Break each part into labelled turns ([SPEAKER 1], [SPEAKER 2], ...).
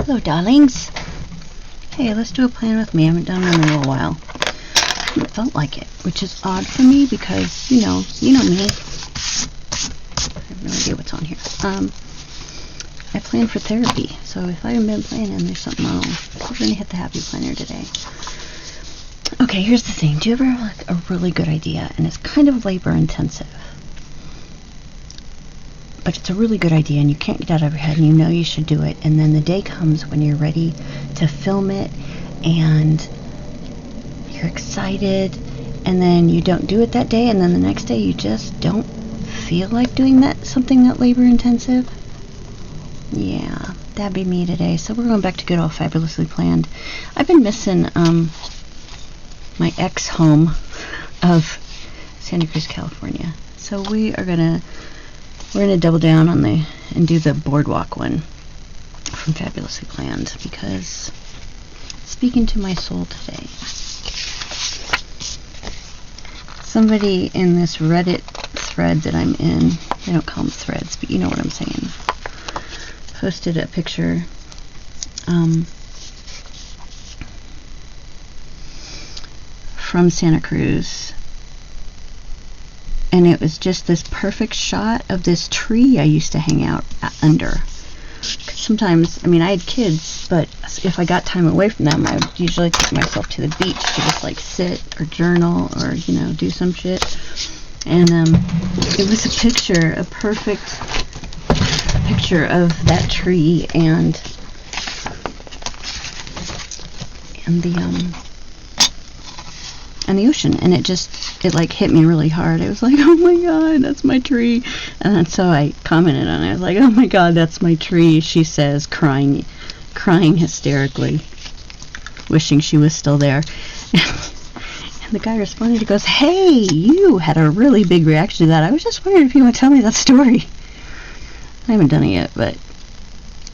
[SPEAKER 1] Hello, darlings. Hey, let's do a plan with me. I haven't done one in a little while. It felt like it, which is odd for me because, you know me. I have no idea what's on here. I plan for therapy, so if I haven't been planning, there's something wrong. So we're going to hit the happy planner today. Okay, here's the thing. Do you ever have like a really good idea, and it's kind of labor intensive, but it's a really good idea, and you can't get out of your head, and you know you should do it, and then the day comes when you're ready to film it, and you're excited, and then you don't do it that day, and then the next day you just don't feel like doing something that labor intensive? Yeah, that'd be me today. So we're going back to good old Fabulously Planned. I've been missing my ex-home of Santa Cruz, California. So we're gonna double down on and do the boardwalk one from Fabulously Planned, because it's speaking to my soul today. Somebody in this Reddit thread that I'm in, I don't call them threads, but you know what I'm saying, posted a picture from Santa Cruz, and it was just this perfect shot of this tree I used to hang out under. Sometimes, I had kids, but if I got time away from them, I would usually take myself to the beach to just like sit or journal or do some shit. And it was a perfect picture of that tree and the ocean, and it like hit me really hard. I was like, oh my god, that's my tree. And so I commented on it. I was like, oh my god, that's my tree, she says, crying hysterically, wishing she was still there. And the guy responded, he goes, hey, you had a really big reaction to that. I was just wondering if you want to tell me that story. I haven't done it yet, but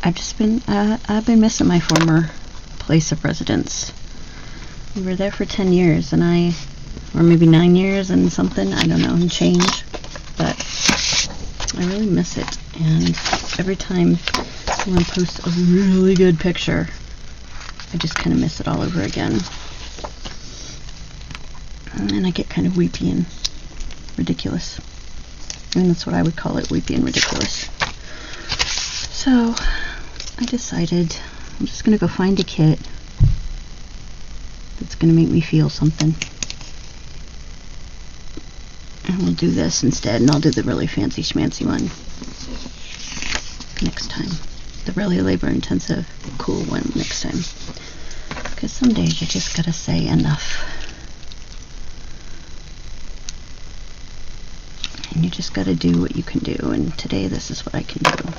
[SPEAKER 1] I've been missing my former place of residence. We were there for 10 years, or maybe 9 years and something, I don't know, and change. But I really miss it. And every time someone posts a really good picture, I just kind of miss it all over again. And I get kind of weepy and ridiculous. And that's what I would call it, weepy and ridiculous. So I decided I'm just going to go find a kit that's going to make me feel something. And we'll do this instead, and I'll do the really fancy schmancy one next time. The really labor-intensive, cool one next time. Because some days you just gotta say enough. And you just gotta do what you can do, and today this is what I can do.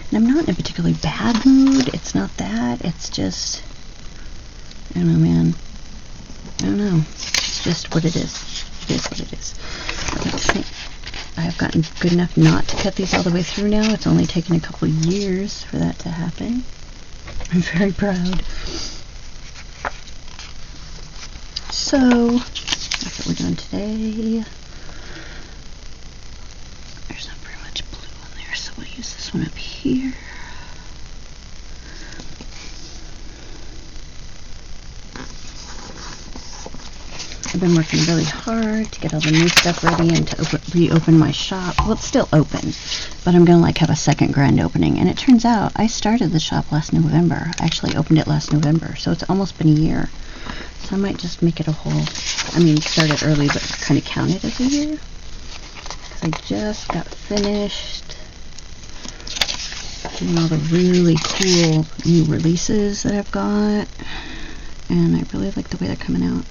[SPEAKER 1] And I'm not in a particularly bad mood, it's not that, it's just, I don't know, man. I don't know. It's just what it is. It is what it is. I have gotten good enough not to cut these all the way through now. It's only taken a couple years for that to happen. I'm very proud. So, that's what we're doing today. There's not very much blue on there, so we'll use this one up here. I've been working really hard to get all the new stuff ready and to reopen my shop. Well, it's still open, but I'm going to have a second grand opening. And it turns out I started the shop last November. I actually opened it last November, so it's almost been a year. So I might just make it a whole, start it early, but kind of count it as a year. Because I just got finished doing all the really cool new releases that I've got. And I really like the way they're coming out.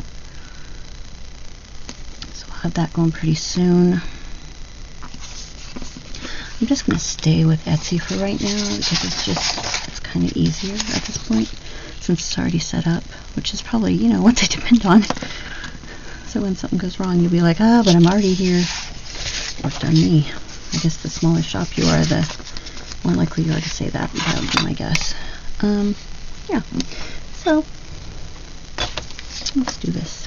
[SPEAKER 1] Have that going pretty soon. I'm just going to stay with Etsy for right now because it's kind of easier at this point since it's already set up, which is probably, what they depend on. So when something goes wrong, you'll be like, but I'm already here. Worked on me. I guess the smaller shop you are, the more likely you are to say that. That would be my guess. Yeah. So, let's do this.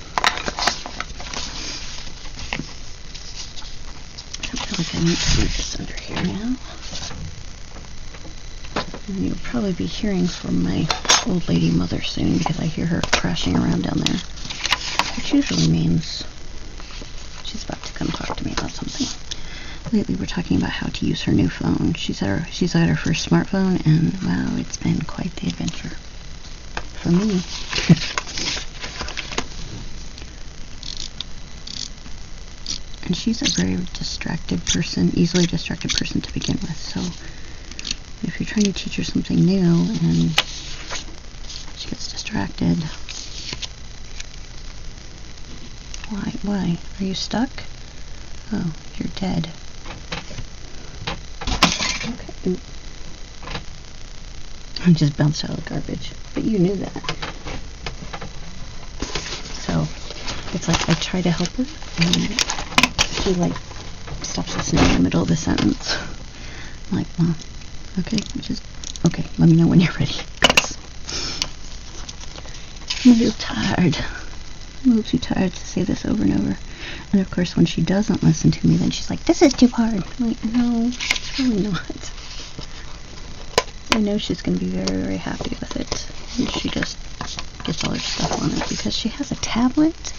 [SPEAKER 1] I feel like I need to leave this under here now. And you'll probably be hearing from my old lady mother soon because I hear her crashing around down there. Which usually means she's about to come talk to me about something. Lately we're talking about how to use her new phone. She's at her first smartphone, and wow, it's been quite the adventure. For me. And she's a very distracted person, easily distracted person to begin with. So if you're trying to teach her something new and she gets distracted, why? Are you stuck? Oh, you're dead. Okay. I just bounced out of the garbage, but you knew that. So it's like I try to help her, and she stops listening in the middle of the sentence. I'm like, well, okay, let me know when you're ready. I'm a little tired. I'm a little too tired to say this over and over. And of course, when she doesn't listen to me, then she's like, this is too hard. I'm like, no, it's really not. I know she's going to be very, very happy with it. And she just gets all her stuff on it because she has a tablet.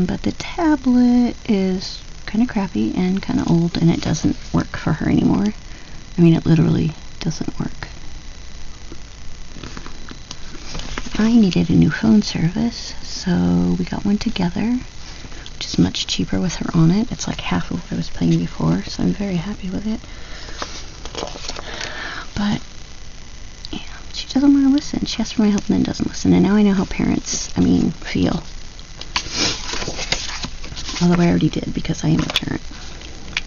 [SPEAKER 1] But the tablet is kind of crappy and kind of old, and it doesn't work for her anymore. I mean, it literally doesn't work. I needed a new phone service, so we got one together, which is much cheaper with her on it. It's like half of what I was paying before, so I'm very happy with it. But yeah, she doesn't want to listen. She asks for my help and then doesn't listen. And now I know how parents, feel. Although I already did because I am a parent.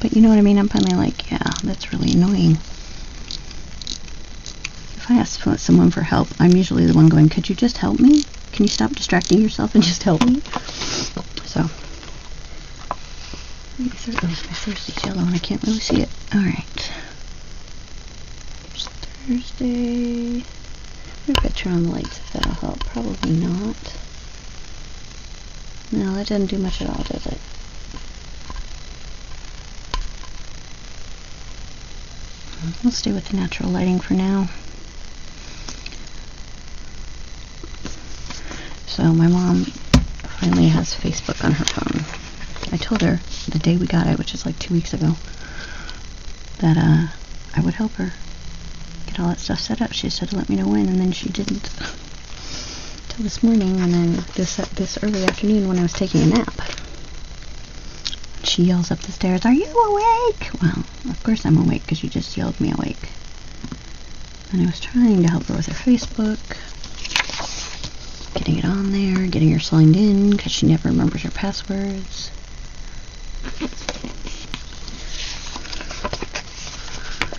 [SPEAKER 1] But you know what I mean? I'm finally like, yeah, that's really annoying. If I ask someone for help, I'm usually the one going, could you just help me? Can you stop distracting yourself and just help me? So, my Thursday's yellow and I can't really see it. Alright. Here's Thursday. Maybe if I turn on the lights, if that'll help. Probably not. No, that doesn't do much at all, does it? We'll stay with the natural lighting for now. So my mom finally has Facebook on her phone. I told her the day we got it, which is like 2 weeks ago, that I would help her get all that stuff set up. She said to let me know when, and then she didn't. This morning, and then this early afternoon when I was taking a nap, she yells up the stairs, are you awake? Well, of course I'm awake because you just yelled me awake. And I was trying to help her with her Facebook, getting it on there, getting her signed in because she never remembers her passwords.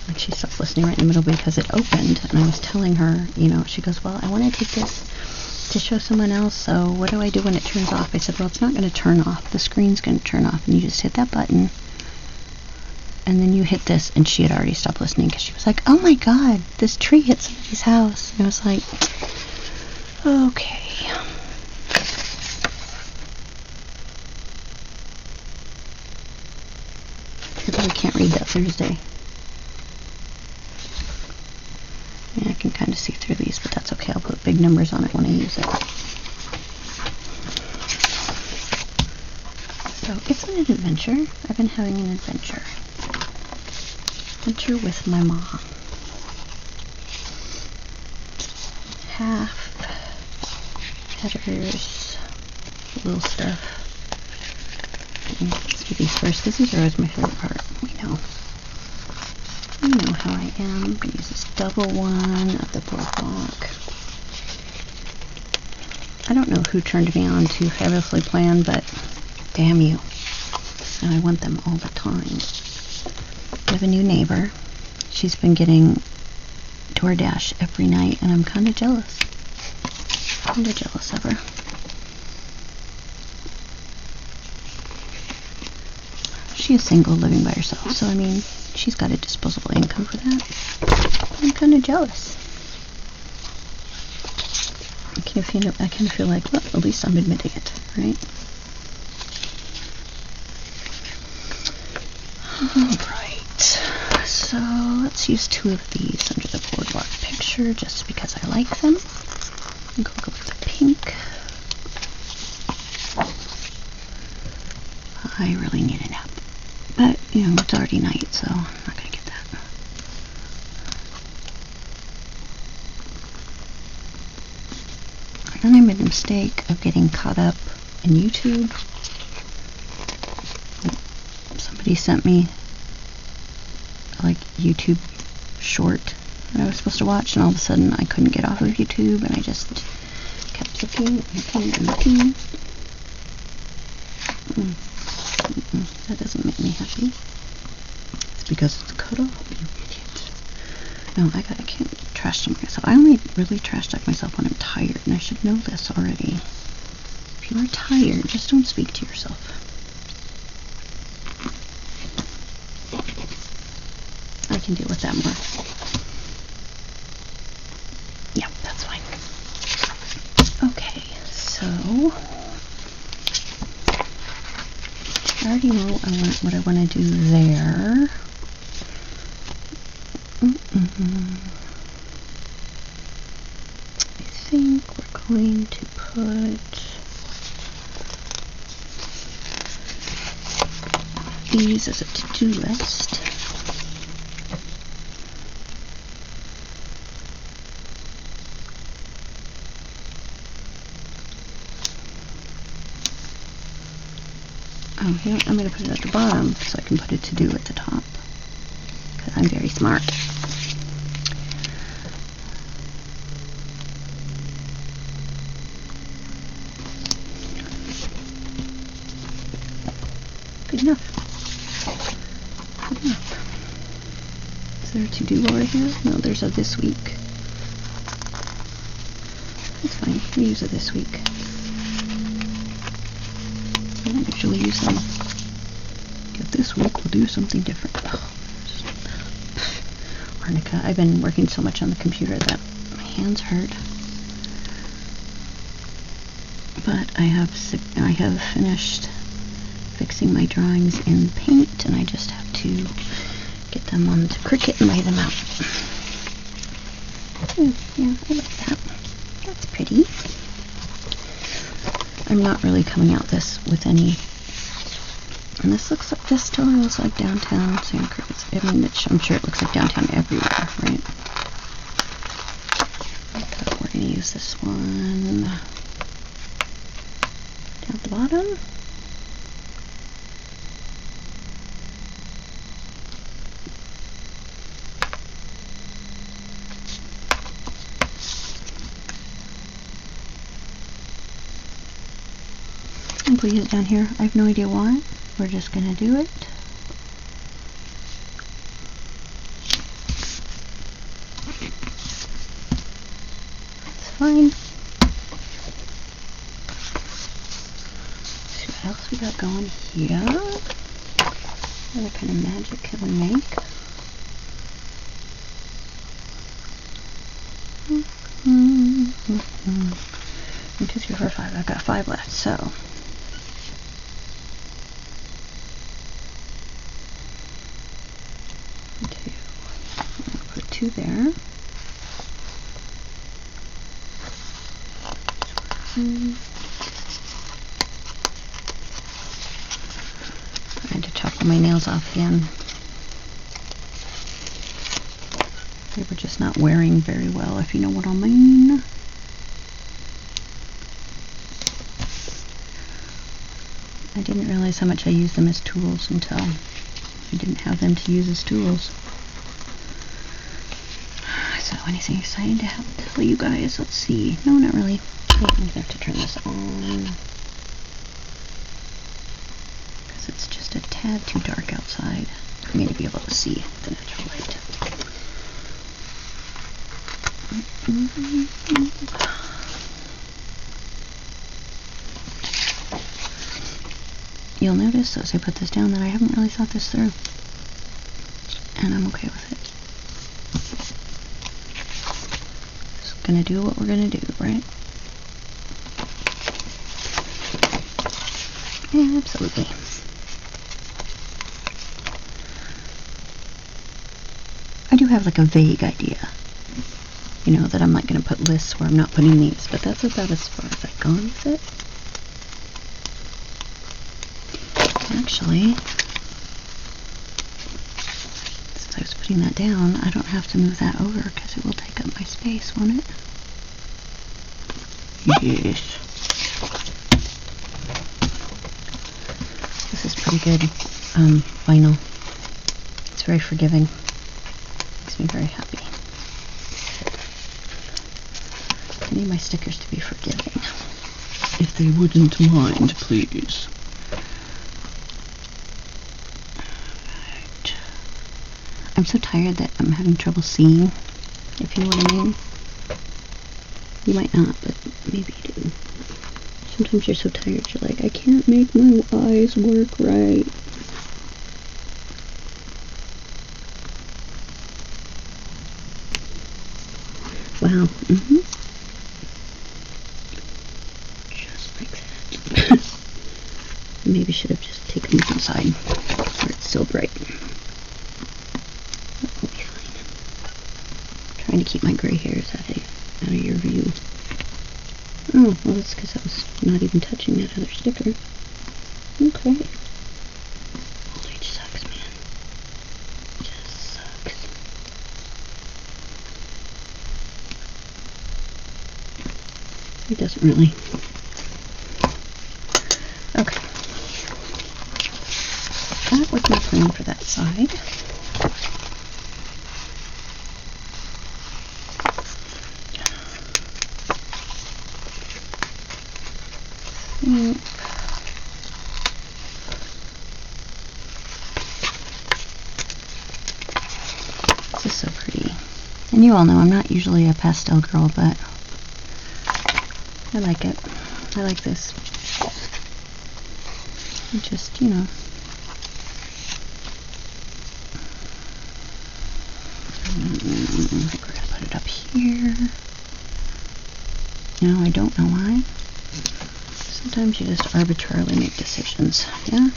[SPEAKER 1] Like she stopped listening right in the middle because it opened, and I was telling her, she goes, well, I want to take this to show someone else, so what do I do when it turns off? I said, well, it's not going to turn off. The screen's going to turn off, and you just hit that button, and then you hit this, and she had already stopped listening because she was like, oh my god, this tree hit somebody's house. And I was like, okay. I probably can't read that Thursday. Yeah, I can kind of see through these, but that's okay. I'll put big numbers on it when I use it. So, it's an adventure. I've been having an adventure. Adventure with my mom. Half headers, little stuff. Let's do these first, because these are always my favorite part. We know. You know how I am. I'm going to use this double one of the BOARDWALK. I don't know who turned me on to Fabulously Planned, but damn you. And I want them all the time. I have a new neighbor. She's been getting DoorDash every night, and I'm kind of jealous. Kind of jealous of her. She is single, living by herself, so she's got a disposable income for that. I'm kind of jealous. I kind of feel like, well, at least I'm admitting it, right? Alright, so let's let's use 2 of these under the boardwalk picture just because I like them. I'm going to go with the pink. I really need a nap. But, you know, it's already night, so I'm not going to get that. And I made the mistake of getting caught up in YouTube. Somebody sent me like YouTube short that I was supposed to watch, and all of a sudden I couldn't get off of YouTube, and I just kept looking and looking. That doesn't make me happy. It's because it's cut off, you idiot. No, I can't trash talk myself. I only really trash talk myself when I'm tired, and I should know this already. If you are tired, just don't speak to yourself. I can deal with that more. Yeah, that's fine. Okay, so I already know what I want to do there. I think we're going to put these as a to-do list. Oh, here, I'm going to put it at the bottom so I can put a to-do at the top. Because I'm very smart. Good enough. Good enough. Is there a to-do over here? No, there's a this week. That's fine. We use it this week. I don't usually use them. But this week we'll do something different. Arnica, I've been working so much on the computer that my hands hurt. But I have finished fixing my drawings in Paint, and I just have to get them onto Cricut and lay them out. Yeah, I like that. That's pretty. I'm not really coming out with any. And this totally looks like downtown Santa Cruz. I mean, I'm sure it looks like downtown everywhere, right? But we're going to use this one down at the bottom. And put it down here. I have no idea why. We're just going to do it. It's fine. See what else we got going here. What kind of magic can we make? 1, 2, 3, 4, 5. I've got 5 left, so. Put 2 there. I had to chop my nails off again. They were just not wearing very well, if you know what I mean. I didn't realize how much I used them as tools until I didn't have them to use as tools. So anything exciting to tell you guys? Let's see. No, not really. I'm going to have to turn this on because it's just a tad too dark outside for me to be able to see the natural light. You'll notice as I put this down that I haven't really thought this through, and I'm okay with it. Just gonna do what we're gonna do, right? Yeah, absolutely. I do have like a vague idea, you know, that I'm not going to put lists where I'm not putting these, but that's about as far as I've gone with it. Actually, since I was putting that down, I don't have to move that over because it will take up my space, won't it? Yes. This is pretty good vinyl. It's very forgiving. Makes me very happy. I need my stickers to be forgiving. If they wouldn't mind, please. Right. I'm so tired that I'm having trouble seeing, if you know what I mean. You might not, but maybe you do. Sometimes you're so tired, you're like, I can't make my eyes work right. Wow. Just like that. Maybe should have just taken this inside where it's so bright. That will be fine. I'm trying to keep my gray hairs out of your view. Oh, well, that's because I was not even touching that other sticker. Okay. It sucks, man. It just sucks. It doesn't really. Okay. That was my plan for that side. This is so pretty. And you all know I'm not usually a pastel girl, but I like it. I like this. And just, you know. We're going to put it up here. No, I don't know why. Sometimes you just arbitrarily make decisions, yeah?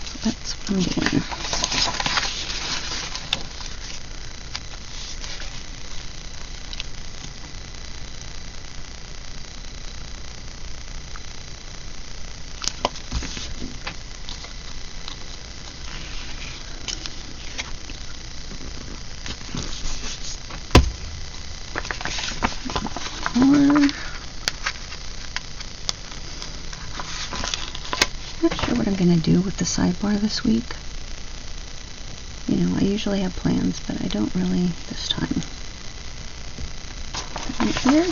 [SPEAKER 1] So that's what I'm doing. Not sure what I'm going to do with the sidebar this week. You know, I usually have plans, but I don't really this time. Right here.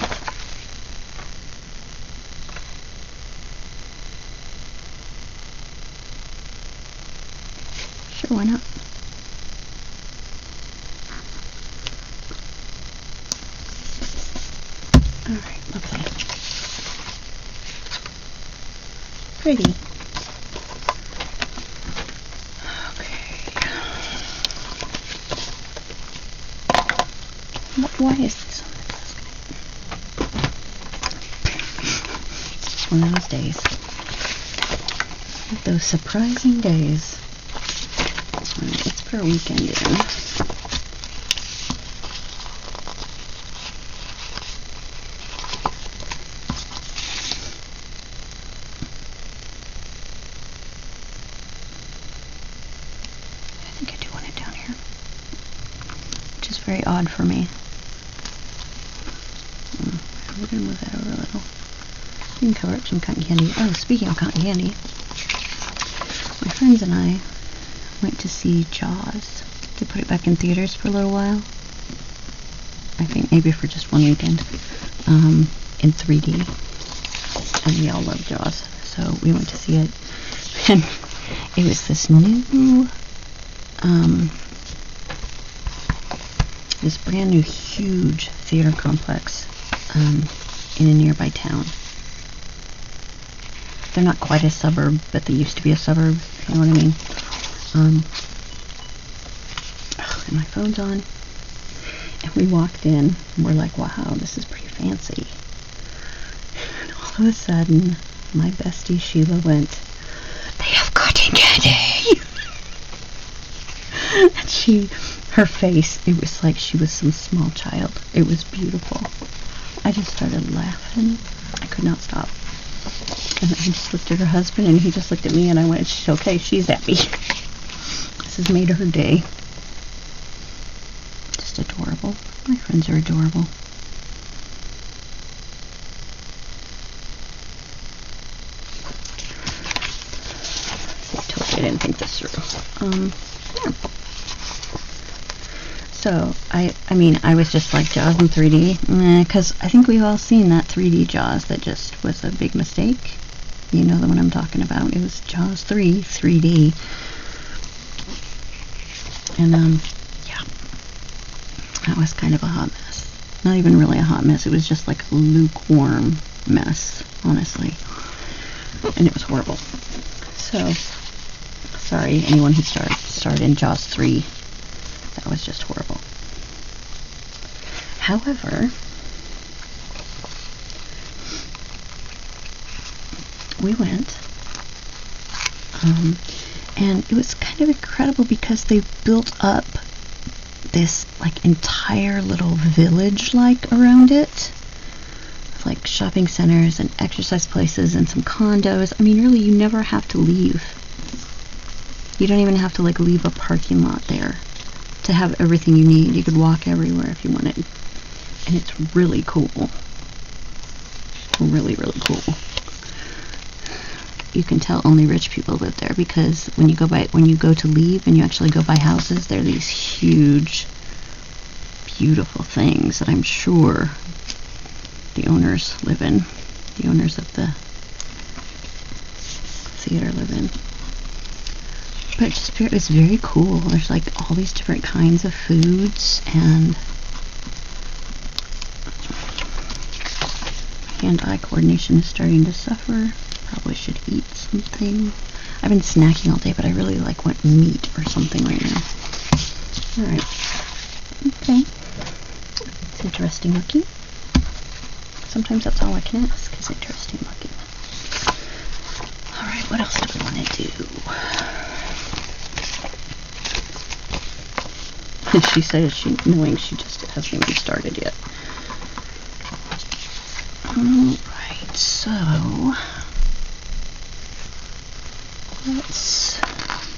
[SPEAKER 1] Sure, why not? Alright, lovely. Pretty. Why is this on the desk? It's one of those days. Those surprising days. Let's put our weekend in. I think I do want it down here. Which is very odd for me. We're going to move that over a little. You can cover up some cotton candy. Oh, speaking of cotton candy, my friends and I went to see Jaws. They put it back in theaters for a little while. I think maybe for just one weekend. In 3D. And we all love Jaws. So we went to see it. And it was this new, this brand new huge theater complex in a nearby town. They're not quite a suburb, but they used to be a suburb, if you know what I mean. And my phone's on. And we walked in, and we're like, wow, this is pretty fancy. And all of a sudden, my bestie Sheila went, they have cotton candy! Her face, it was like she was some small child. It was beautiful. I just started laughing. I could not stop. And I just looked at her husband, and he just looked at me, and I went, okay, she's happy. This has made her day. Just adorable. My friends are adorable. I didn't think this through. Yeah. So, I was just like, Jaws in 3D, because I think we've all seen that 3D Jaws that just was a big mistake. You know the one I'm talking about. It was Jaws 3, 3D. And, yeah. That was kind of a hot mess. Not even really a hot mess. It was just like a lukewarm mess, honestly. And it was horrible. So, sorry, anyone who starred in Jaws 3. That was just horrible. However, we went, and it was kind of incredible because they built up this like entire little village like around it, like shopping centers and exercise places and some condos. I mean, really, you never have to leave. You don't even have to like leave a parking lot there to have everything you need. You could walk everywhere if you wanted. And it's really cool. Really, really cool. You can tell only rich people live there, because when you go to leave and you actually go by houses, they're these huge, beautiful things that I'm sure the owners live in. The owners of the theater live in. But it's very cool. There's like all these different kinds of foods, and hand-eye coordination is starting to suffer. Probably should eat something. I've been snacking all day, but I really want meat or something right now. Alright. Okay. It's interesting looking. Sometimes that's all I can ask, is interesting looking. Alright, what else do we want to do? She says knowing she just hasn't even started yet. Alright, so let's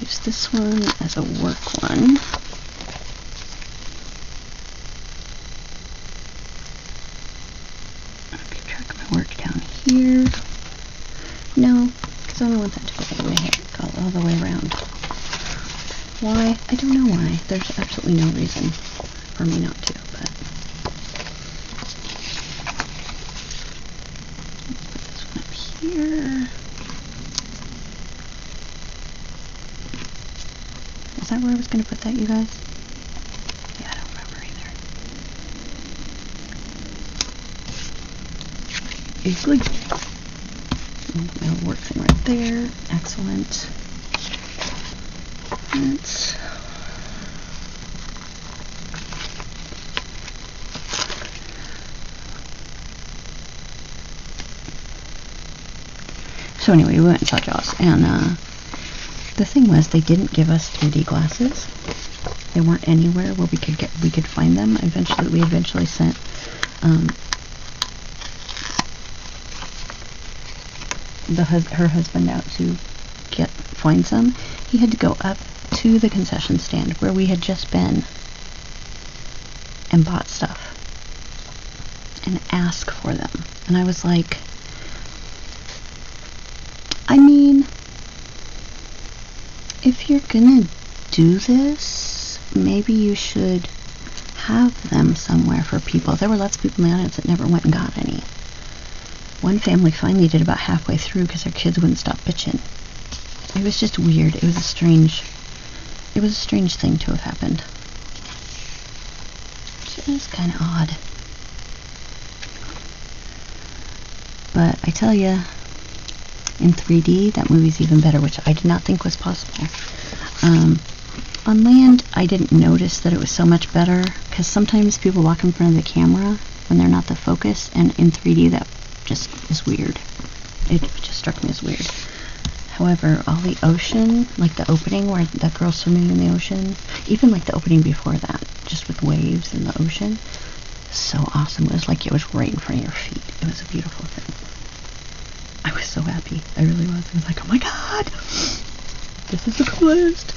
[SPEAKER 1] use this one as a work one. I'll keep track of my work down here. No, because I don't want that to go all the way around. Why? I don't know why. There's absolutely no reason for me not to, but put this one up here. Is that where I was going to put that, you guys? Yeah, I don't remember either. Easily. That'll work thing right there. Excellent. So anyway, we went and saw Jaws, and the thing was, they didn't give us 3D glasses. They weren't anywhere where we could find them. We eventually sent her husband out to find some. He had to go up to the concession stand where we had just been and bought stuff and ask for them. And I was like, I mean, if you're gonna do this, maybe you should have them somewhere for people. There were lots of people in the audience that never went and got any. One family finally did about halfway through because their kids wouldn't stop bitching. It was just weird. It was a strange thing to have happened. It was kind of odd. But I tell you, in 3D, that movie's even better, which I did not think was possible. On land, I didn't notice that it was so much better, because sometimes people walk in front of the camera when they're not the focus, and in 3D that just is weird. It just struck me as weird. However, all the ocean, like the opening where that girl's swimming in the ocean, even like the opening before that, just with waves in the ocean, so awesome. It was like it was right in front of your feet. It was a beautiful thing. I was so happy. I really was. I was like, oh my god, this is the coolest.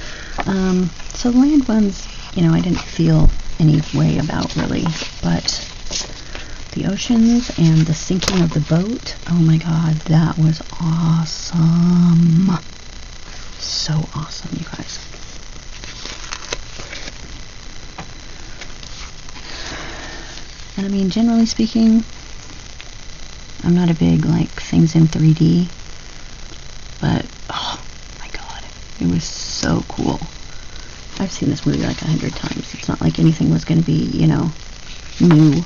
[SPEAKER 1] So the land ones, I didn't feel any way about really, but the oceans and the sinking of the boat, oh my god, that was awesome. So awesome, you guys. And I mean, generally speaking, I'm not a big, like, things in 3D, but, oh my god, it was so cool. I've seen this movie like 100 times. It's not like anything was going to be, new,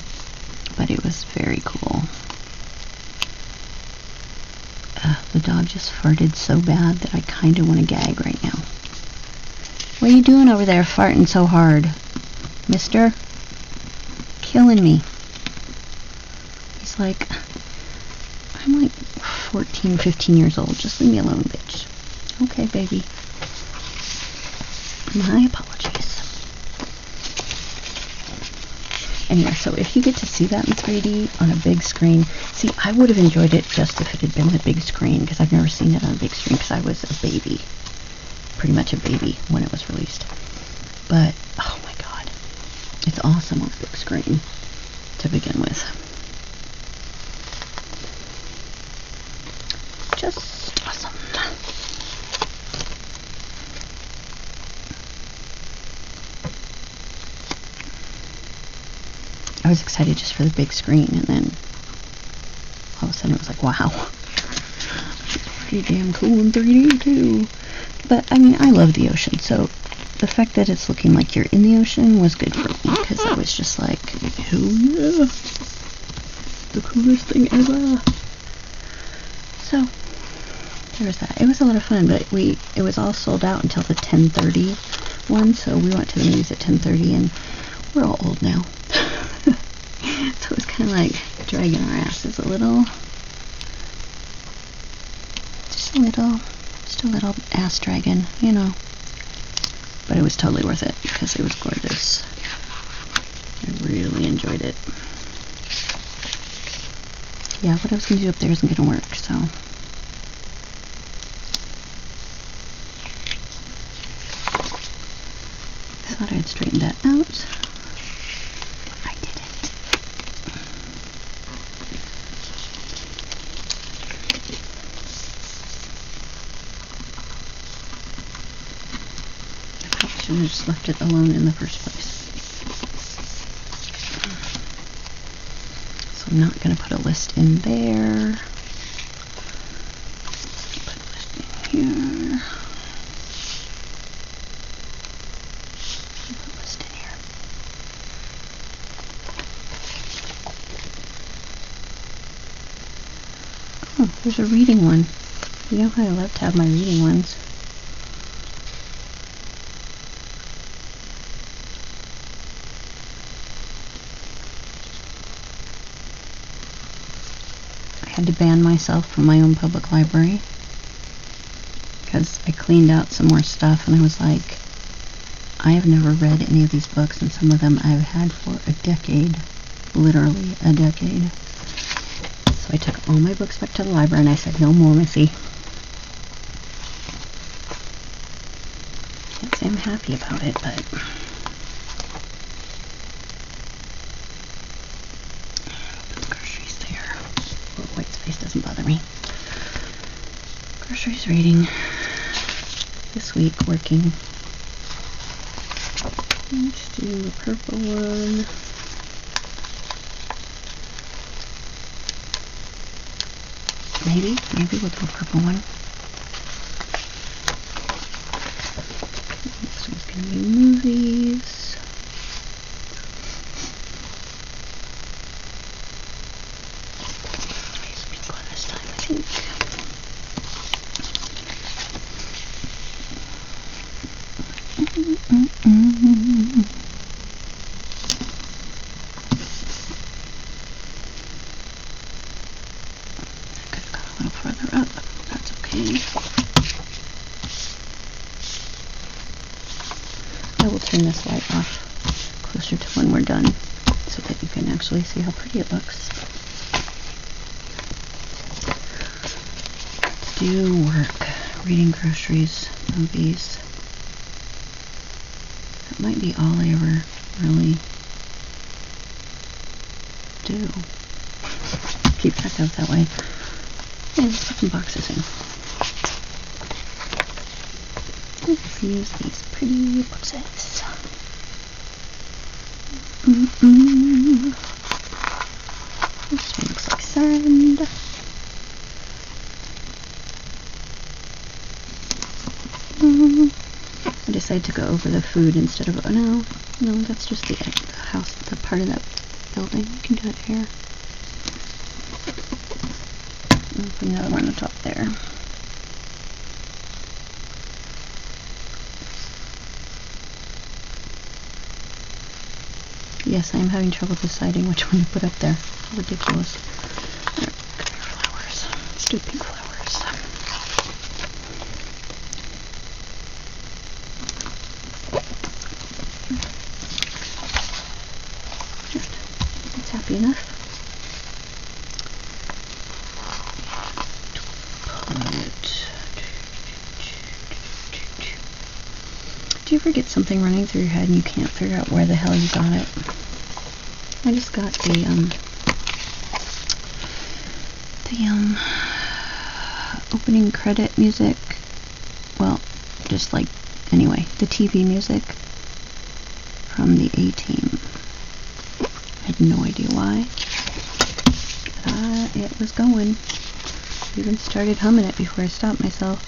[SPEAKER 1] but it was very cool. The dog just farted so bad that I kind of want to gag right now. What are you doing over there farting so hard, mister? Killing me. He's like, I'm like 14, 15 years old. Just leave me alone, bitch. Okay, baby. My apologies. Anyway, so if you get to see that in 3D on a big screen, see, I would have enjoyed it just if it had been the big screen, because I've never seen it on a big screen, because I was a baby. Pretty much a baby when it was released. But, oh my god, it's awesome on the big screen to begin with. Just awesome. I was excited just for the big screen, and then all of a sudden it was like, wow, it's pretty damn cool in 3D too. But I mean, I love the ocean, so the fact that it's looking like you're in the ocean was good for me, because I was just like, hell yeah, the coolest thing ever. So there was that. It was a lot of fun, but it was all sold out until the 10:30 one, so we went to the movies at 10:30, and we're all old now. So it was kind of like dragging our asses a little. Just a little ass dragging, But it was totally worth it because it was gorgeous. I really enjoyed it. Yeah, what I was going to do up there isn't going to work, so. I thought I'd straightened that out. I didn't. I should have just left it alone in the first place. So I'm not going to put a list in there. Put a list in here. Put a list in here. Oh, there's a reading one. You know how I love to have my reading ones. I had to ban myself from my own public library because I cleaned out some more stuff, and I was like, I have never read any of these books, and some of them I've had for a decade, literally a decade. So I took all my books back to the library and I said, no more, Missy. Can't say I'm happy about it, but white space doesn't bother me. Groceries reading. This week working. Let's do the purple one. Maybe we'll do a purple one. Next one's gonna be movies. Further up, that's okay. closer to when we're done so that you can actually see how pretty it looks. Do work, reading, groceries, movies. That might be all I ever really do. Keep track of that way. And let's put some boxes in. Let's use these pretty boxes. This one looks like sand. I decided to go over the food instead of, no, that's just the house, the part of that building. You can do it here. I'll put another one on the top there. Yes, I am having trouble deciding which one to put up there. Ridiculous. Alright, flowers. Let's do pink flowers. That's happy enough. Do you ever get something running through your head and you can't figure out where the hell you got it? I just got the opening credit music. Well, just like, anyway, the TV music from the A-Team. I had no idea why. But it was going. I even started humming it before I stopped myself.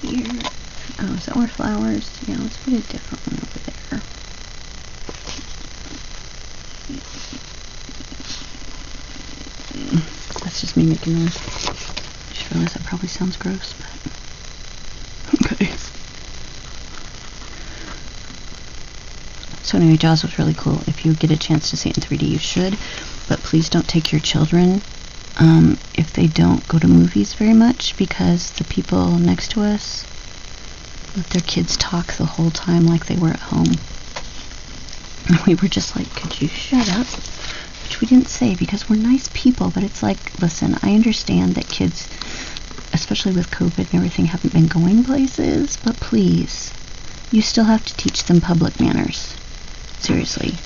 [SPEAKER 1] Here. Oh, is that more flowers? Yeah, let's put a different one over there. That's just me making noise. I just realized that probably sounds gross, but okay. So anyway, Jaws was really cool. If you get a chance to see it in 3D, you should. But please don't take your children if they don't go to movies very much, because the people next to us let their kids talk the whole time like they were at home. And we were just like, could you shut up? Which we didn't say because we're nice people, but it's like, listen, I understand that kids, especially with COVID and everything, haven't been going places, but please, you still have to teach them public manners. Seriously.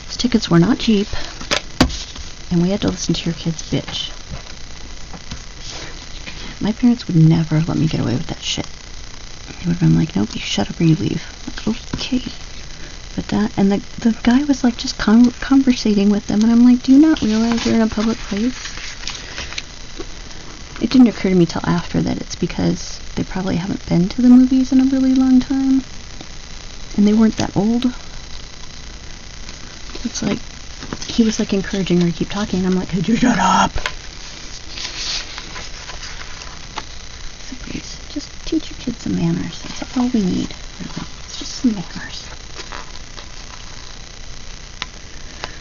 [SPEAKER 1] Those tickets were not cheap, and we had to listen to your kids bitch. My parents would never let me get away with that shit. They would have been like, nope, you shut up or you leave. I'm like, okay. But that, and the guy was like just conversating with them, and I'm like, do you not realize you're in a public place? It didn't occur to me till after that it's because they probably haven't been to the movies in a really long time, and they weren't that old. It's like, he was like encouraging her to keep talking, and I'm like, could you shut up? So please, just teach your kids some manners. That's all we need, really. It's just some manners.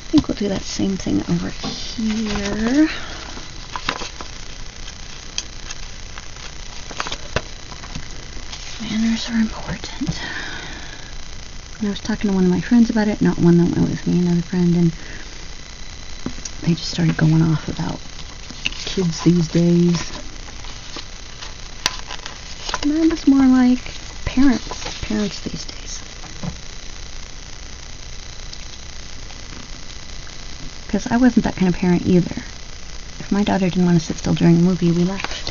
[SPEAKER 1] I think we'll do that same thing over here. Manners are important. And I was talking to one of my friends about it, not one that went with me, another friend, and they just started going off about kids these days. And I was more like parents these days. Because I wasn't that kind of parent either. If my daughter didn't want to sit still during a movie, we left.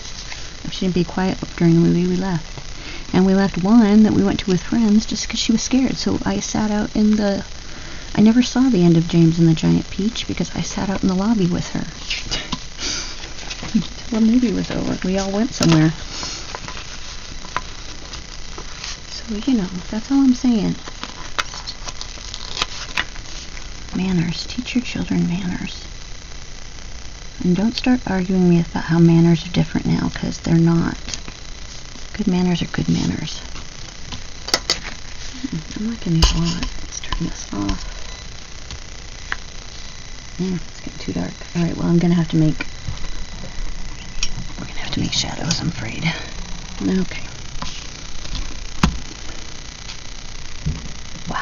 [SPEAKER 1] If she didn't be quiet during the movie, we left. And we left one that we went to with friends just because she was scared. So I sat out in the... I never saw the end of James and the Giant Peach because I sat out in the lobby with her. Until the movie was over. We all went somewhere. So, you know, that's all I'm saying. Manners. Teach your children manners. And don't start arguing with me about how manners are different now, because they're not. Good manners are good manners. I'm not going to need a lot. Let's turn this off. It's getting too dark. Alright, well, I'm going to have to make... We're going to have to make shadows, I'm afraid. Okay.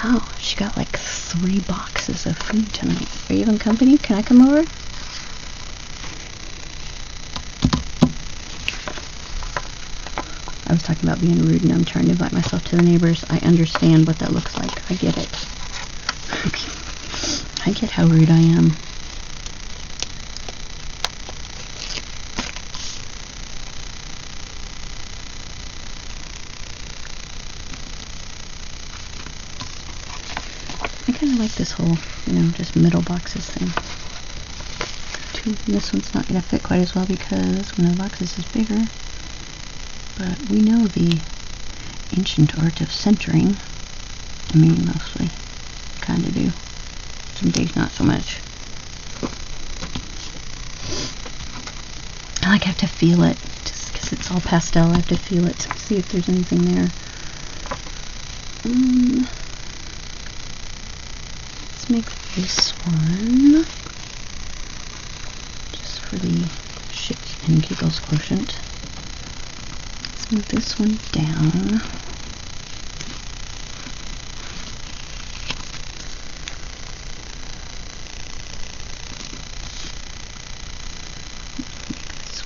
[SPEAKER 1] Wow, she got like 3 boxes of food tonight. Are you having company? Can I come over? I was talking about being rude and I'm trying to invite myself to the neighbors. I understand what that looks like. I get it. I get how rude I am. I kind of like this whole, just middle boxes thing. This one's not going to fit quite as well because one of the boxes is bigger. But we know the ancient art of centering. I mean, mostly. Kind of do. Some days not so much. I have to feel it. Just because it's all pastel, I have to feel it to see if there's anything there. Let's make this one. Just for the shits and giggles quotient. Let's move this one down.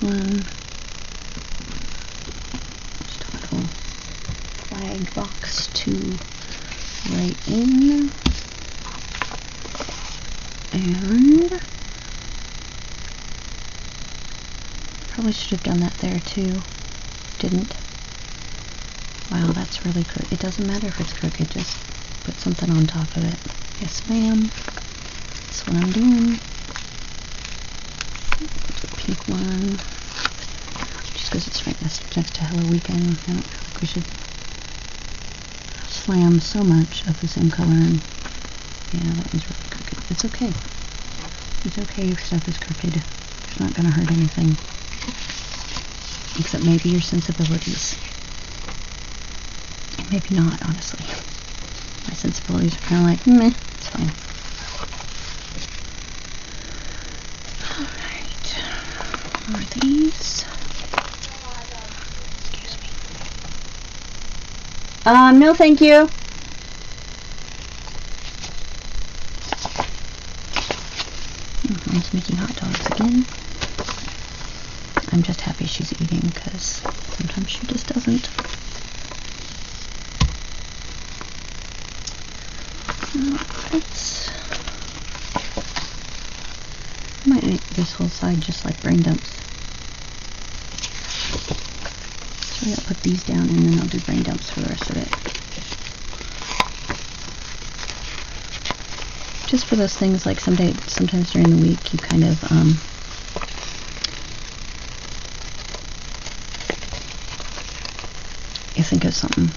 [SPEAKER 1] One just a little flag box to write in, and probably should have done that there too. Didn't. Wow, that's really crooked. It doesn't matter if it's crooked, just put something on top of it. Yes, ma'am. That's what I'm doing. Pink one, just because it's right next to Hello Weekend. I don't feel like we should slam so much of the same color in. Yeah, that one's really crooked. It's okay. It's okay if stuff is crooked. It's not going to hurt anything. Except maybe your sensibilities. Maybe not, honestly. My sensibilities are kind of like, meh, it's fine. Are these? Excuse me. No thank you. Mom's making hot dogs again. I'm just happy she's eating because sometimes she just doesn't. I might make this whole side just like brain dumps. So I'll put these down and then I'll do brain dumps for the rest of it. Just for those things like sometimes during the week you kind of you think of something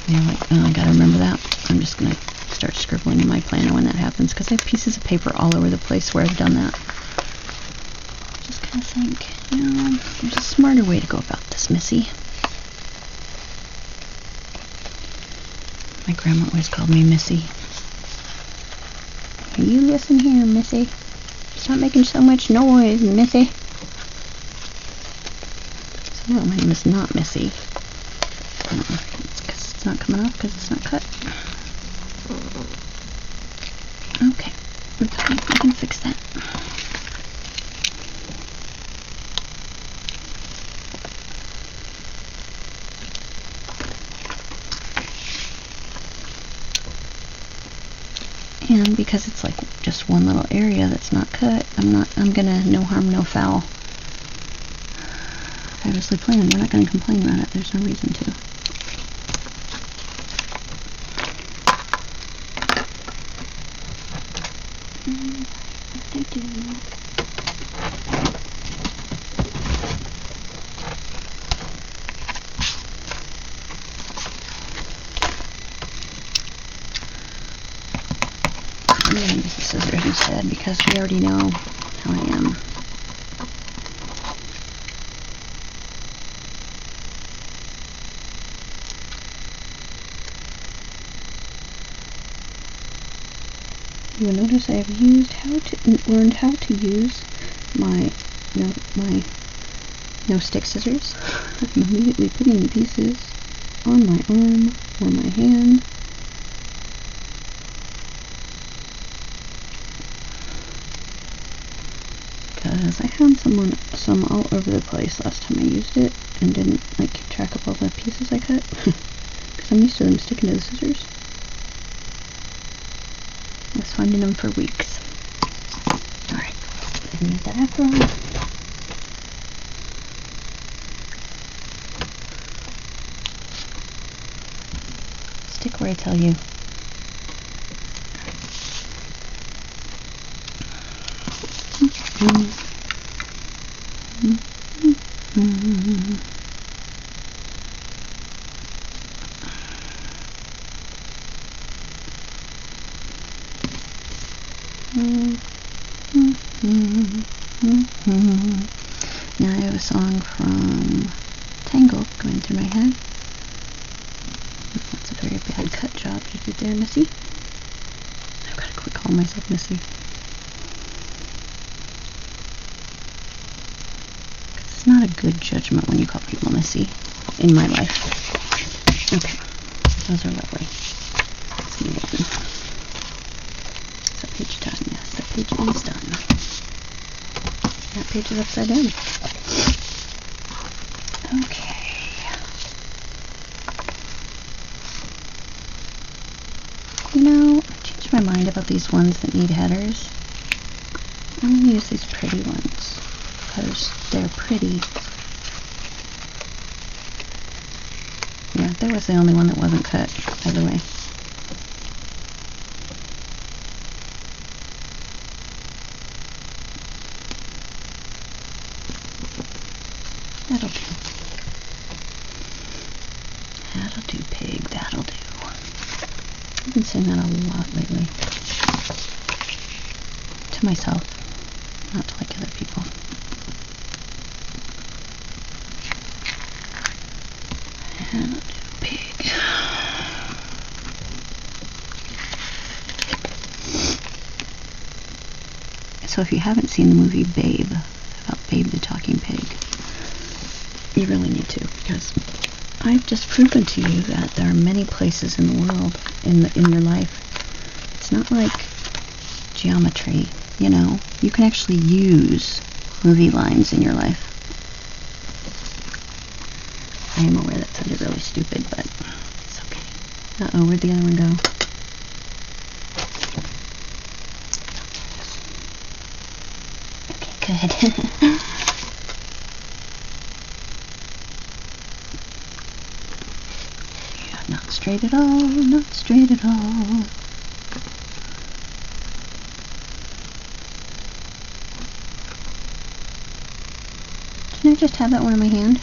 [SPEAKER 1] and you're like, oh, I gotta remember that. I'm just gonna start scribbling in my planner when that happens because I have pieces of paper all over the place where I've done that. Just kind of think, there's a smarter way to go about this, Missy. My grandma always called me Missy. You listen here, Missy. Stop making so much noise, Missy. So no, my name is not Missy. It's because it's not coming off because it's not cut. Okay, let's see if we can fix that. And because it's like just one little area that's not cut, I'm gonna no harm, no foul. Fabulously planned. We're not gonna complain about it. There's no reason to. What they do. I'm going to use the scissors instead because we already know how I am. You will notice I have learned how to use my no stick scissors. I'm immediately putting the pieces on my arm or my hand. because I found some all over the place last time I used it and didn't like keep track of all the pieces I cut because I'm used to them sticking to the scissors. I was finding them for weeks. Alright, I can use that after all. Stick where I tell you. Now I have a song from Tangle going through my head. That's a very bad cut job you did there, Missy. I've got to quit calling myself Missy. It's not a good judgment when you call people Missy in my life. Okay, those are lovely. Let's move on. Is that page done? Yes, that page is done. That page is upside down. Okay. You know, I changed my mind about these ones that need headers. I'm going to use these pretty ones because they're pretty. Yeah, there was the only one that wasn't cut, by the way. That'll do. That'll do, pig. That'll do. I've been saying that a lot lately. To myself, not to like other people. That'll do, pig. So if you haven't seen the movie Babe, about Babe the Talking Pig, you really need to, because I've just proven to you that there are many places in the world, in your life. It's not like geometry, you know. You can actually use movie lines in your life. I am aware that sounded really stupid, but it's okay. Uh-oh, where'd the other one go? Okay, good. Not straight at all, not straight at all. Can I just have that one in my hand?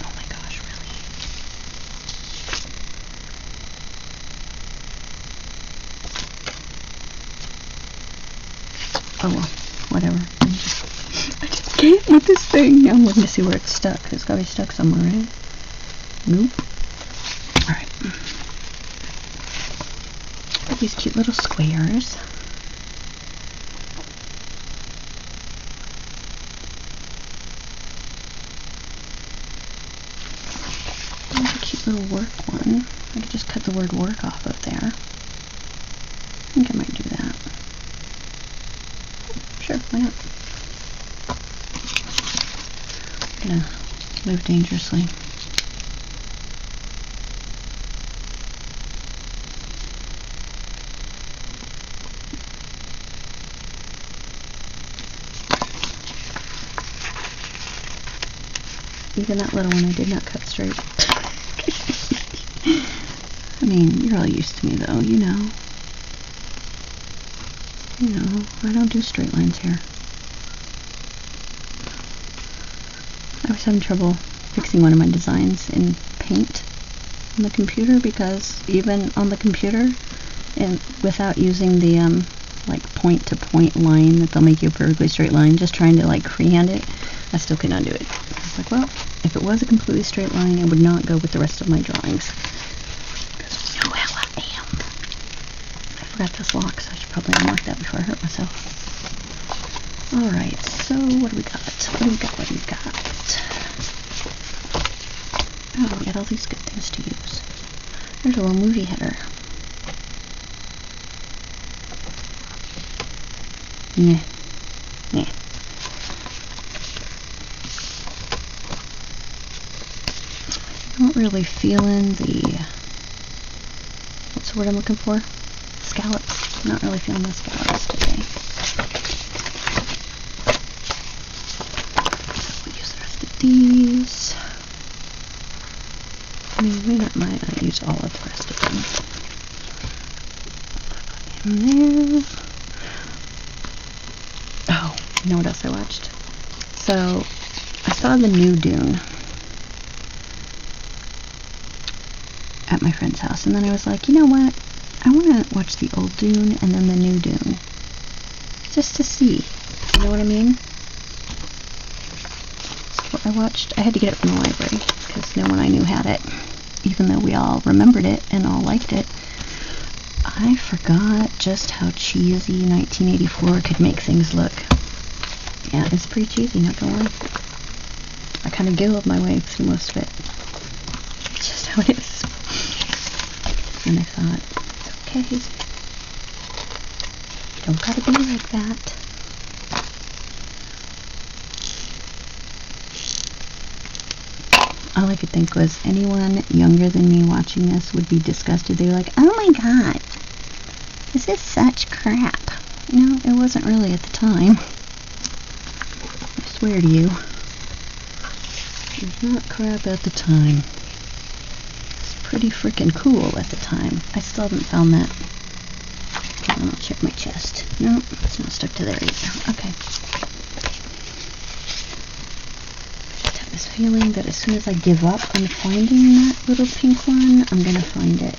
[SPEAKER 1] Oh my gosh, really? Oh well, whatever. I just can't with this thing. I'm looking to see where it's stuck. It's gotta be stuck somewhere, right? Nope. Alright. These cute little squares. There's a cute little work one. I could just cut the word work off of there. I think I might do that. Sure, why not? I'm gonna live dangerously. Even that little one I did not cut straight. I mean, you're all used to me though, you know. You know, I don't do straight lines here. I was having trouble fixing one of my designs in Paint on the computer because even on the computer, and without using the like point to point line that they'll make you a perfectly straight line, just trying to like freehand it, I still could not do it. I was like, well, if it was a completely straight line, it would not go with the rest of my drawings. Because you know how I am. I forgot this lock, so I should probably unlock that before I hurt myself. Alright, so what do we got? What do we got? What do we got? Oh, we got all these good things to use. There's a little movie header. Yeah. Not really feeling the, what's the word I'm looking for? Scallops. Not really feeling the scallops today. We'll use the rest of these. I mean, we might not use all of the rest of them. Put in there. Oh, you know what else I watched? So, I saw the new Dune at my friend's house, and then I was like, you know what? I want to watch the old Dune and then the new Dune. Just to see. You know what I mean? So I watched, I had to get it from the library, because no one I knew had it. Even though we all remembered it and all liked it. I forgot just how cheesy 1984 could make things look. Yeah, it's pretty cheesy, not gonna lie. I kind of giggled my way through most of it. It's just how it is. And I thought, it's okay. You don't gotta be like that. All I could think was anyone younger than me watching this would be disgusted. They were like, oh my god, this is such crap. No, it wasn't really at the time. I swear to you. It was not crap at the time. It's pretty freaking cool at the time. I still haven't found that. Okay, I'll check my chest. No, it's not stuck to there either. Okay. This feeling that as soon as I give up on finding that little pink one, I'm gonna find it.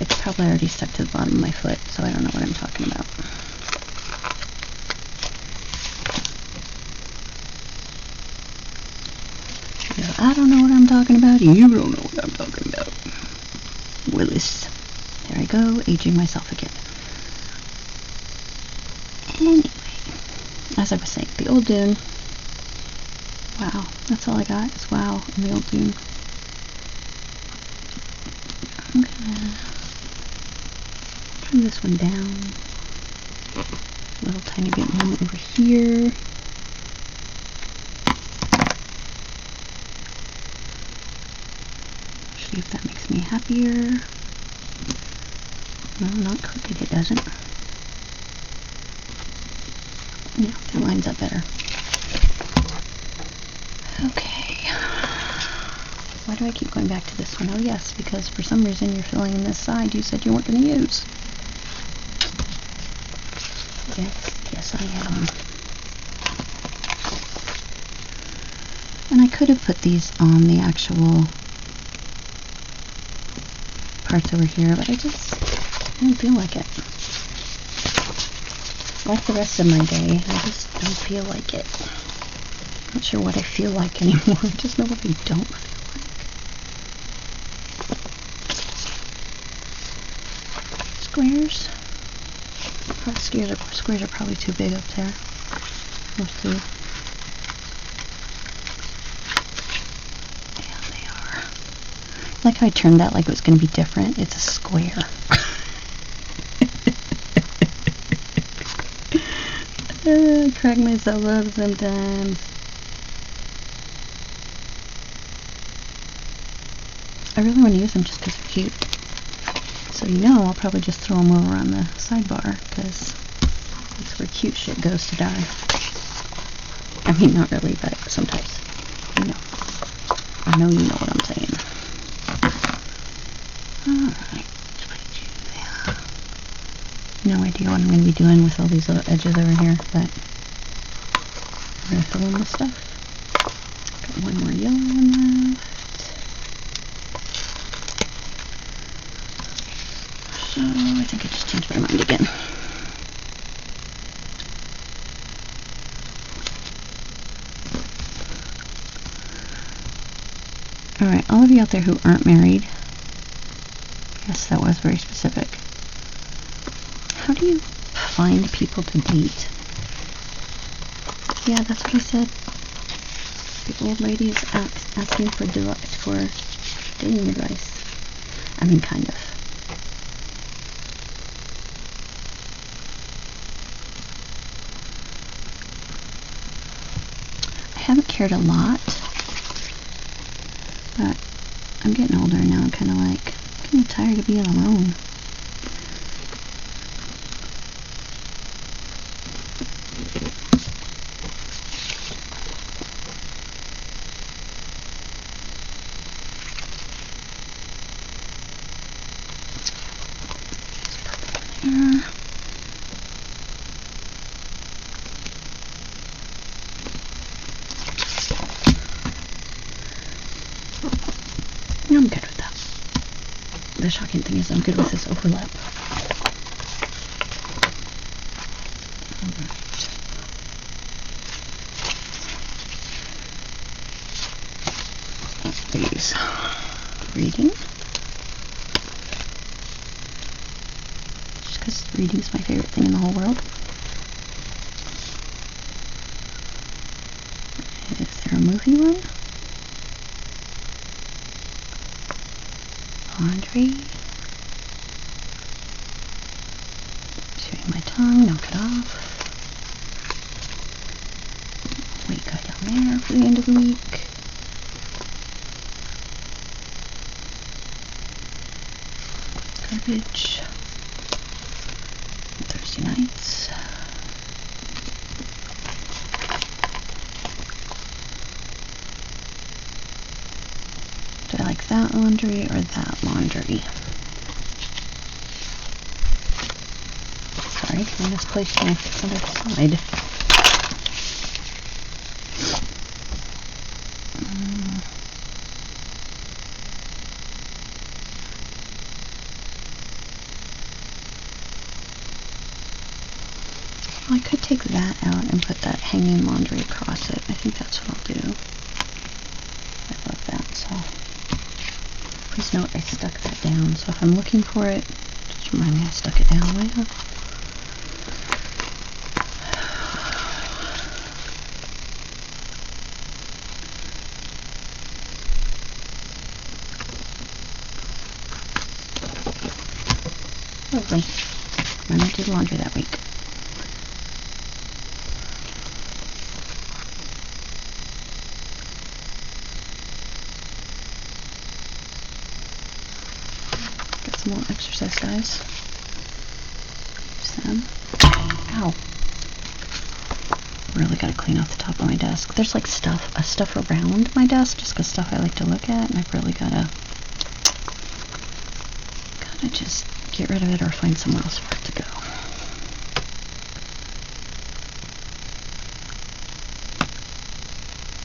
[SPEAKER 1] It's probably already stuck to the bottom of my foot, so I don't know what I'm talking about. I don't know what I'm talking about. You don't know what I'm talking about. Willis. There I go, aging myself again. Anyway, as I was saying, the old Dune. Wow, that's all I got is wow in the old Dune. I'm gonna turn this one down a little tiny bit more over here. See if that makes me happier. No, not crooked, it doesn't. Yeah, that lines up better. Okay. Why do I keep going back to this one? Oh yes, because for some reason you're filling in this side you said you weren't going to use. Yes I am. And I could have put these on the actual parts over here, but I didn't feel like it. Like the rest of my day, I just don't feel like it. Not sure what I feel like anymore. I just know what I don't feel like. Squares. Squares are probably too big up there. Let's see. Yeah, they are. Like how I turned that like it was going to be different. It's a square. I crack myself up sometimes. I really want to use them just because they're cute. So you know I'll probably just throw them over on the sidebar because that's where cute shit goes to die. I mean, not really, but sometimes. You know. I know you know what I'm saying. Alright. No idea what I'm going to be doing with all these little edges over here, but I'm going to fill in the stuff. Got one more yellow one left. So I think I just changed my mind again. Alright, all of you out there who aren't married, yes, that was very specific. How do you find people to date? Yeah, that's what I said. The old lady is asking for dating advice. I mean, kind of. haven't cared a lot, but I'm getting older now. I'm kind of tired of being alone. I'm good with that. The shocking thing is I'm good with this overlap. Alright. These. Reading. Just because reading is my favorite thing in the whole world. Is there a movie one? Laundry. Chewing my tongue, knock it off. Weight guy down there for the end of the week. Garbage. Thursday nights. Do I like that laundry or that laundry? Sorry, I misplaced my other side. Well, I could take that out and put that hanging laundry across it. I think that's what I'll do. I love that, so please note I stuck that down. So if I'm looking for it, just remind me I stuck it down way up. Lovely. And I did laundry that week. Got some more exercise guys. Use them. Ow. Really gotta clean off the top of my desk. There's like stuff around my desk, just cause stuff I like to look at, and I've really gotta just get rid of it or find somewhere else for it to go.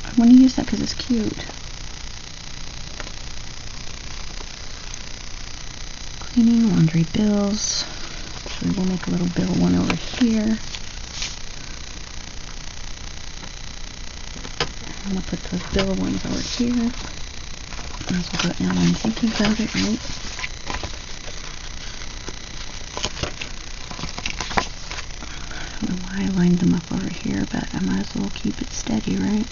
[SPEAKER 1] I want to use that because it's cute. Cleaning, laundry, bills. So we'll make a little bill one over here. I'm going to put those bill ones over here. Might as well do it now when I'm thinking about it, right? I don't know why I lined them up over here, but I might as well keep it steady, right?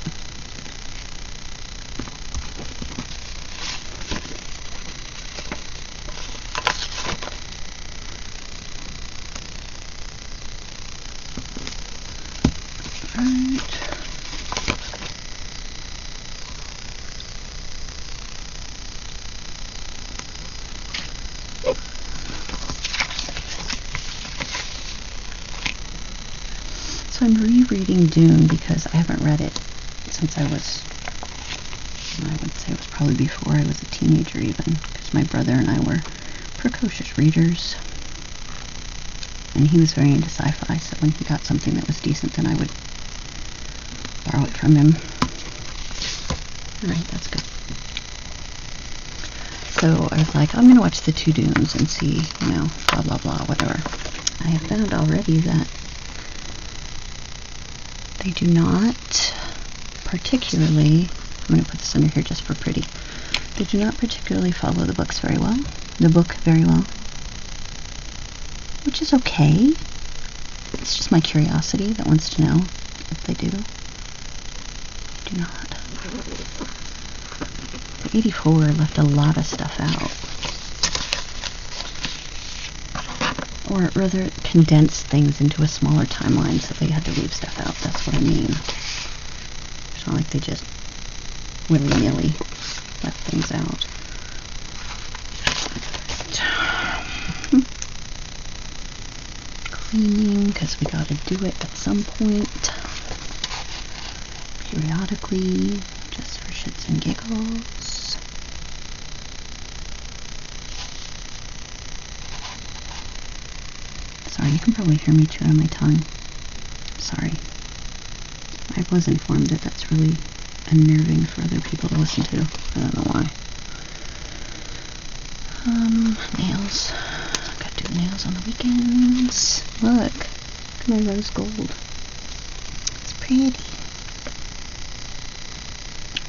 [SPEAKER 1] So I'm rereading Dune because I haven't read it since I would say it was probably before I was a teenager even, because my brother and I were precocious readers. And he was very into sci-fi, so when he got something that was decent, then I would borrow it from him. Alright, that's good. So I was like, I'm going to watch the 2 Dunes and see, blah, blah, blah, whatever. I have found already that they do not particularly, I'm going to put this under here just for pretty, they do not particularly follow the book very well, which is okay. It's just my curiosity that wants to know if they do. Do not. The 84 left a lot of stuff out. Or rather, condensed things into a smaller timeline, so they had to leave stuff out. That's what I mean. It's not like they just willy-nilly left things out. Cleaning, because we gotta do it at some point. Periodically, just for shits and giggles. Sorry, you can probably hear me chewing on my tongue. Sorry. I was informed that that's really unnerving for other people to listen to. I don't know why. Nails. Gotta do nails on the weekends. Look at my rose gold. It's pretty.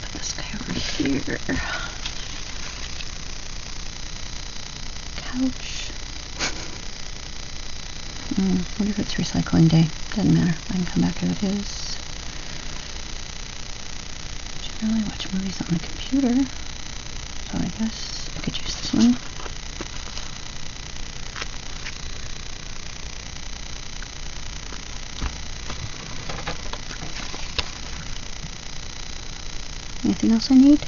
[SPEAKER 1] Put this guy over here. Couch. Wonder if it's recycling day. Doesn't matter. I can come back if it is. Generally watch movies on the computer, so I guess I could use this one. Anything else I need?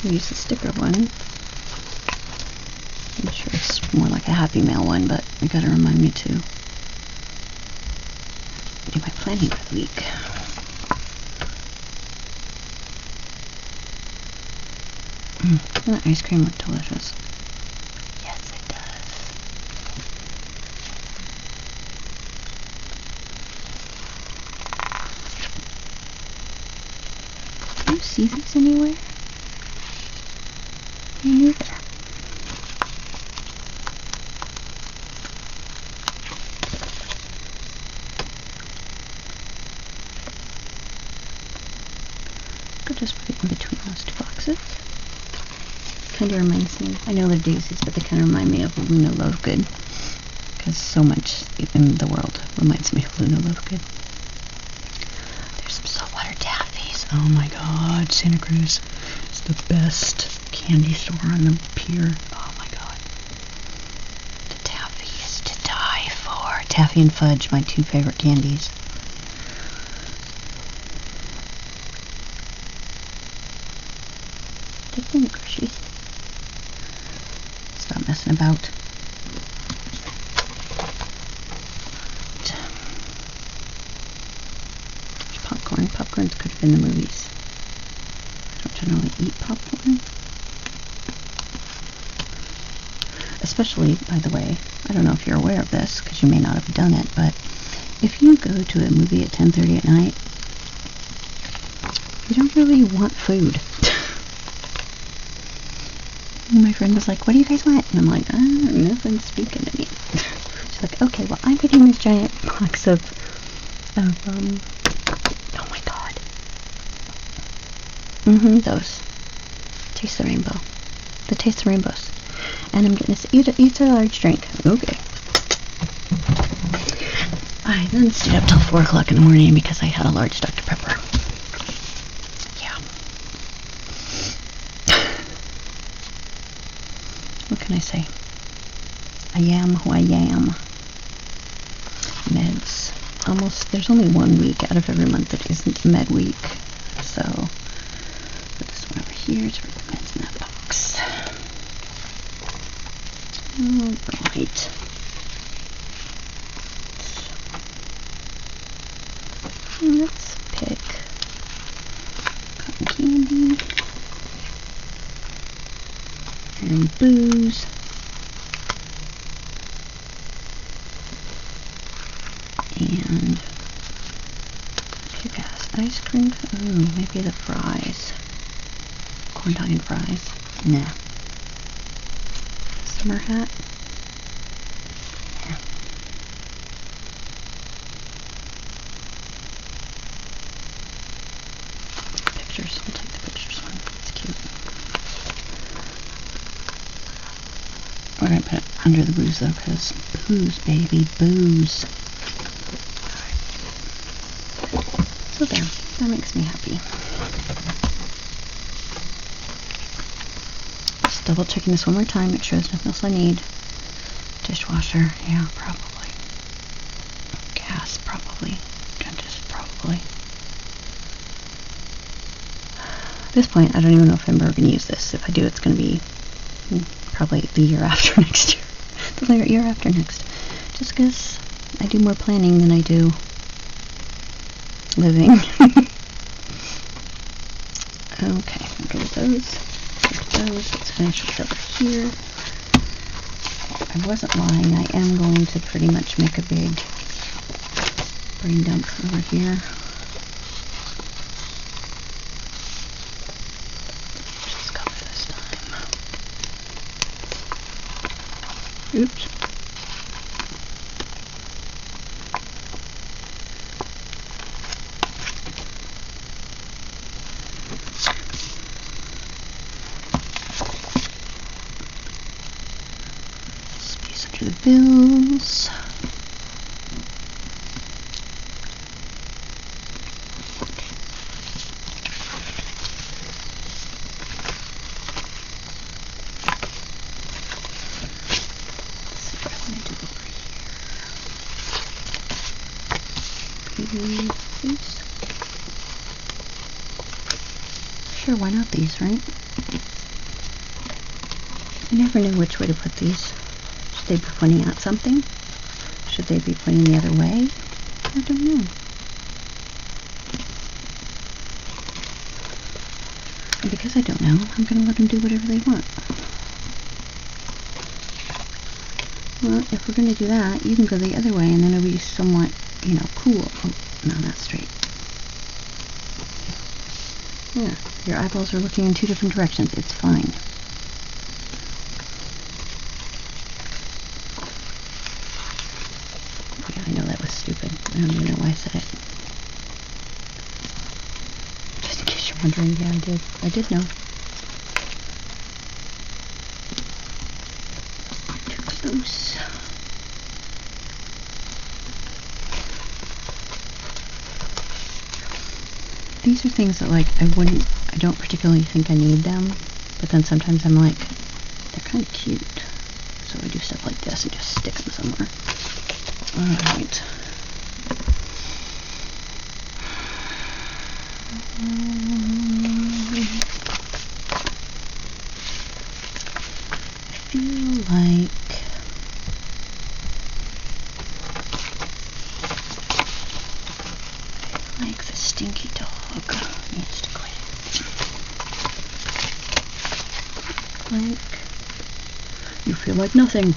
[SPEAKER 1] I'll use the sticker one. I'm sure it's more like a Happy Mail one, but you gotta remind me to do my planning for the week. Doesn't that ice cream look delicious? Yes, it does. Do you see these anywhere? Me neither. I'll just put it in between those two boxes. Kind of reminds me, I know they're daisies, but they kind of remind me of Luna Lovegood, because so much in the world reminds me of Luna Lovegood. There's some saltwater taffies. Oh my god, Santa Cruz is the best candy store on the pier. Oh my god. The taffy is to die for. Taffy and fudge, my two favorite candies. Taking groceries. Stop messing about. There's popcorn. Popcorn's good in the movies. I don't generally eat popcorn. Especially, by the way, I don't know if you're aware of this, because you may not have done it, but if you go to a movie at 10:30 at night, you don't really want food. My friend was like, what do you guys want? And I'm like, nothing's speaking to me. She's like, okay, well, I'm getting this giant box of oh my god. Those. Taste the rainbow. The Taste the Rainbows. And I'm getting this, eat a large drink. Okay. I then stayed up till 4 o'clock in the morning because I had a large Dr. Pepper. Yeah. What can I say? I am who I am. Meds. There's only 1 week out of every month that isn't med week. So, put this one over here to put the meds in that box. Alright. Let's pick cotton candy and booze and kick-ass ice cream. Ooh, maybe the fries. Corn dog and fries. Nah. Summer hat. Yeah. Pictures. We'll take the pictures one. It's cute. We're going to put it under the booze though, because booze, baby, booze. So there. That makes me happy. Just double checking this one more time, make sure there's nothing else I need. Dishwasher, yeah, probably. Gas, probably. this point, I don't even know if I'm ever going to use this. If I do, it's going to be probably the year after next year. The year after next. Just because I do more planning than I do living. Okay, get rid of those. Let's finish this over here. I wasn't lying. I am going to pretty much make a big brain dump over here. Just cover this time. Oops. Space under the bills. Sure, why not these, right? I never knew which way to put these. Should they be pointing at something? Should they be pointing the other way? I don't know. And because I don't know, I'm going to let them do whatever they want. Well, if we're going to do that, you can go the other way and then it'll be somewhat, you know, cool. Oh, no, not straight. Yeah, your eyeballs are looking in two different directions. It's fine. Yeah, I know that was stupid. I don't even know why I said it. Just in case you're wondering, yeah, I did. I did know. Too close. These are things that, like, I don't particularly think I need them, but then sometimes I'm like, they're kind of cute. So I do stuff like this and just stick them somewhere. Alright. I feel like the stinky dog needs to quit. Like, you feel like nothing.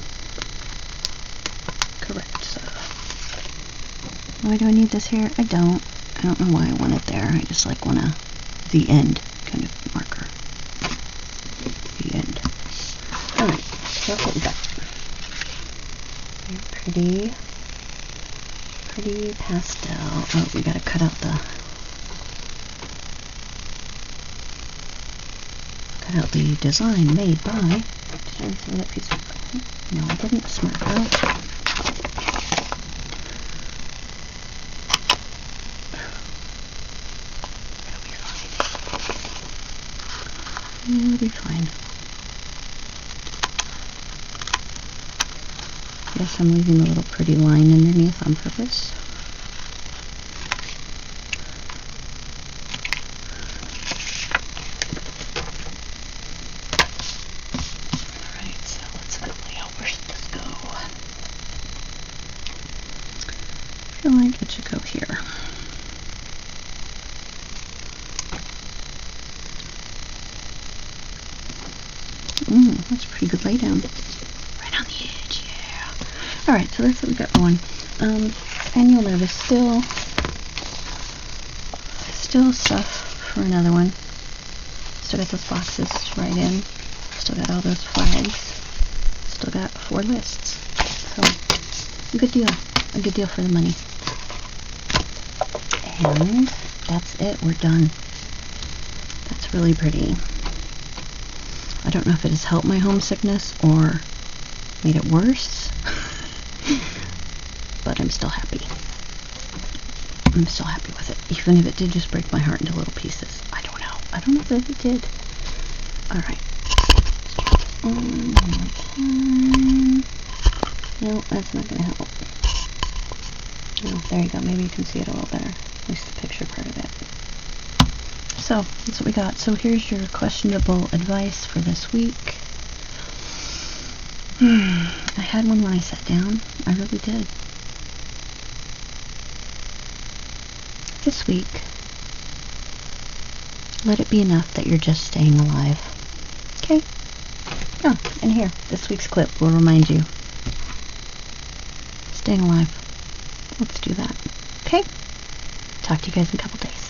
[SPEAKER 1] Correct, sir. Why do I need this here? I don't know why I want it there. I just like want the end kind of marker. The end. Alright, so that's what we got. Pretty pastel. Oh, we gotta cut out the design made by. Did I see that piece of? No, I didn't. Smart girl. It'll be fine. Yes, I'm leaving a little pretty line underneath on purpose. Alright, so let's figure out where should this go. I feel like it should go here. That's a pretty good lay down. Right on the edge, yeah. Alright, so that's what we got going. And you'll notice still stuff for another one. Still got those boxes right in. Still got all those flags. Still got 4 lists. So, a good deal. A good deal for the money. And that's it. We're done. That's really pretty. I don't know if it has helped my homesickness or made it worse, but I'm still happy. I'm still happy with it, even if it did just break my heart into little pieces. I don't know. I don't know that it did. Alright. One more time. No, that's not going to help. Oh, there you go. Maybe you can see it a little better. At least the picture part of it. So that's what we got. So here's your questionable advice for this week. I had one when I sat down. I really did. This week, let it be enough that you're just staying alive. Okay? Oh, and here, this week's clip will remind you. Staying alive. Let's do that. Okay? Talk to you guys in a couple days.